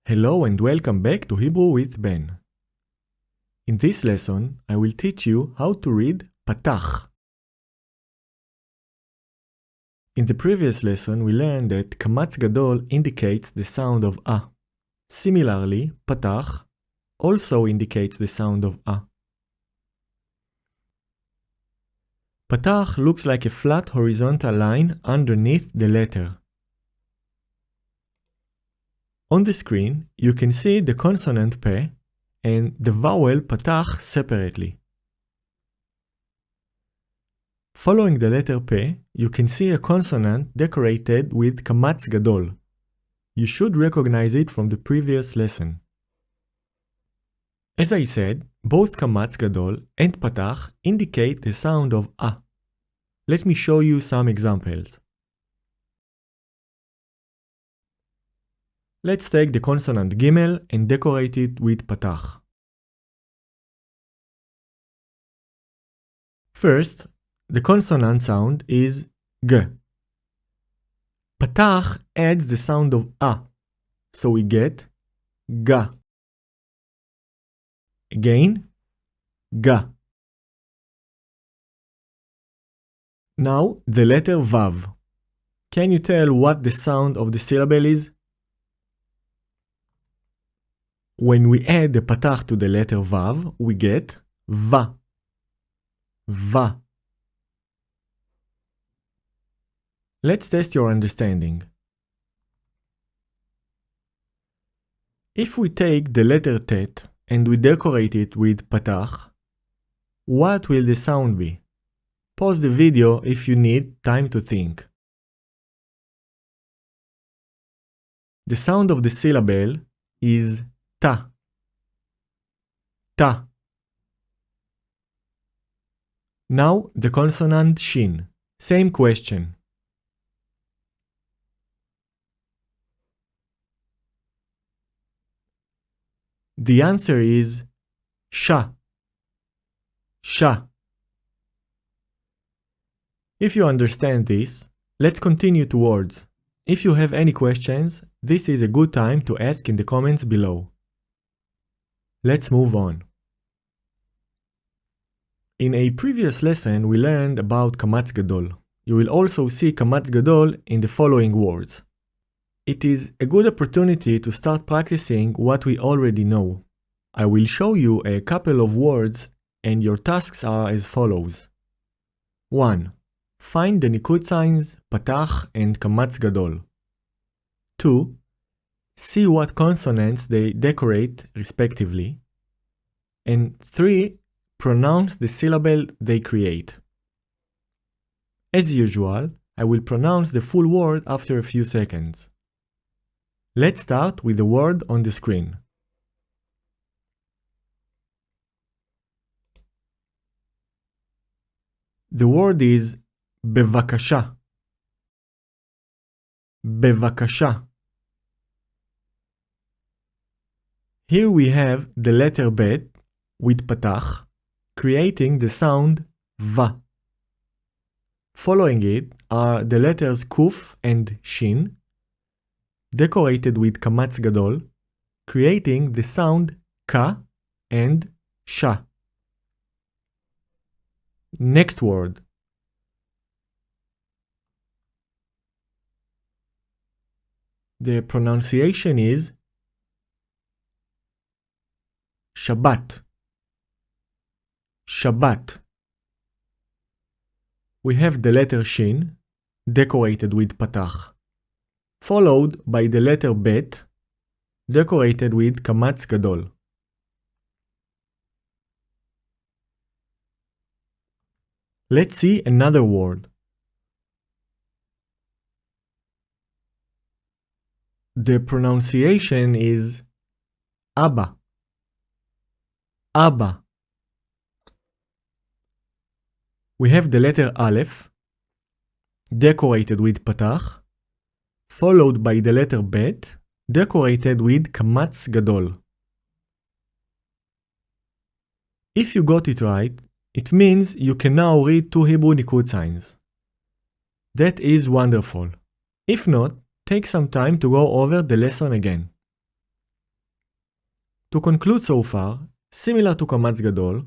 Hello and welcome back to Hebrew with Ben. In this lesson, I will teach you how to read Patach. In the previous lesson, we learned that Kamatz Gadol indicates the sound of A. Similarly, Patach also indicates the sound of A. Patach looks like a flat horizontal line underneath the letter. On the screen, you can see the consonant P and the vowel Patach separately. Following the letter P, you can see a consonant decorated with Kamatz Gadol. You should recognize it from the previous lesson. As I said, both Kamatz Gadol and Patach indicate the sound of A. Let me show you some examples. Let's take the consonant Gimel and decorate it with Patach. First, the consonant sound is G. Patach adds the sound of A, so we get Ga. Again, Ga. Now the letter Vav. Can you tell what the sound of the syllable is? When we add the Patach to the letter Vav, we get Va. Va. Let's test your understanding. If we take the letter Tet and we decorate it with Patach, what will the sound be? Pause the video if you need time to think. The sound of the syllable is Ta. Ta. Now the consonant Shin. Same question. The answer is Sha. Sha. If you understand this, let's continue to words. If you have any questions, this is a good time to ask in the comments below. Let's move on. In a previous lesson, we learned about Kamatz Gadol. You will also see Kamatz Gadol in the following words. It is a good opportunity to start practicing what we already know. I will show you a couple of words and your tasks are as follows. 1. Find the Nikkud signs Patach and Kamatz Gadol. 2. See what consonants they decorate respectively. And 3. Pronounce the syllable they create. As usual, I will pronounce the full word after a few seconds. Let's start with the word on the screen. The word is Bevakasha. Bevakasha. Here we have the letter Bet with Patach, creating the sound Va. Following it are the letters Kuf and Shin, decorated with Kamatz Gadol, creating the sound Ka and Sha. Next word. The pronunciation is Shabbat. Shabbat. We have the letter Shin, decorated with Patach, followed by the letter Bet, decorated with Kamatz Gadol. Let's see another word. The pronunciation is Abba. Abba. We have the letter Aleph, decorated with Patach, followed by the letter Bet, decorated with Kamatz Gadol. If you got it right, it means you can now read 2 Hebrew Nikkud signs. That is wonderful. If not, take some time to go over the lesson again. To conclude so far, similar to קמץ גדול,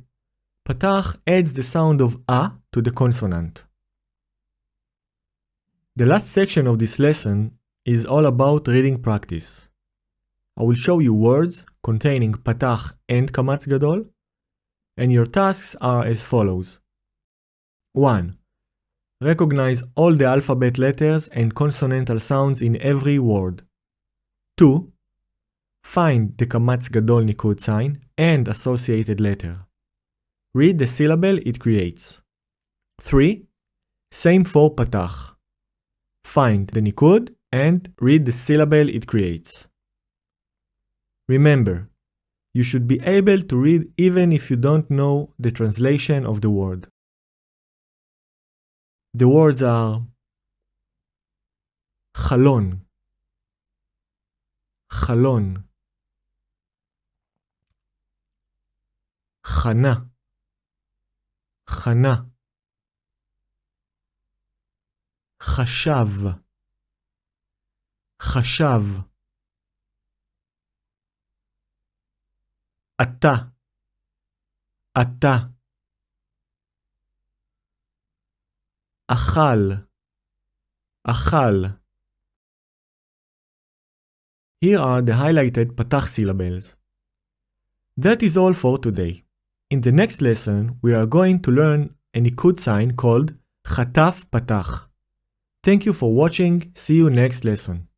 Patach adds the sound of A to the consonant. The last section of this lesson is all about reading practice. I will show you words containing Patach and קמץ גדול, and your tasks are as follows. 1. Recognize all the alphabet letters and consonantal sounds in every word. 2. Find the קמץ גדול Nikkud sign and associated letter. Read the syllable it creates. 3. Same for Patach. Find the Nikkud and read the syllable it creates. Remember, you should be able to read even if you don't know the translation of the word. The words are חלון, חלון, חנה, חנה, חשב, חשב, אתה, אתה, אכל, אכל. Here are the highlighted Patach syllables. That is all for today. In the next lesson, we are going to learn a Nikkud sign called חטף Patach. Thank you for watching. See you next lesson.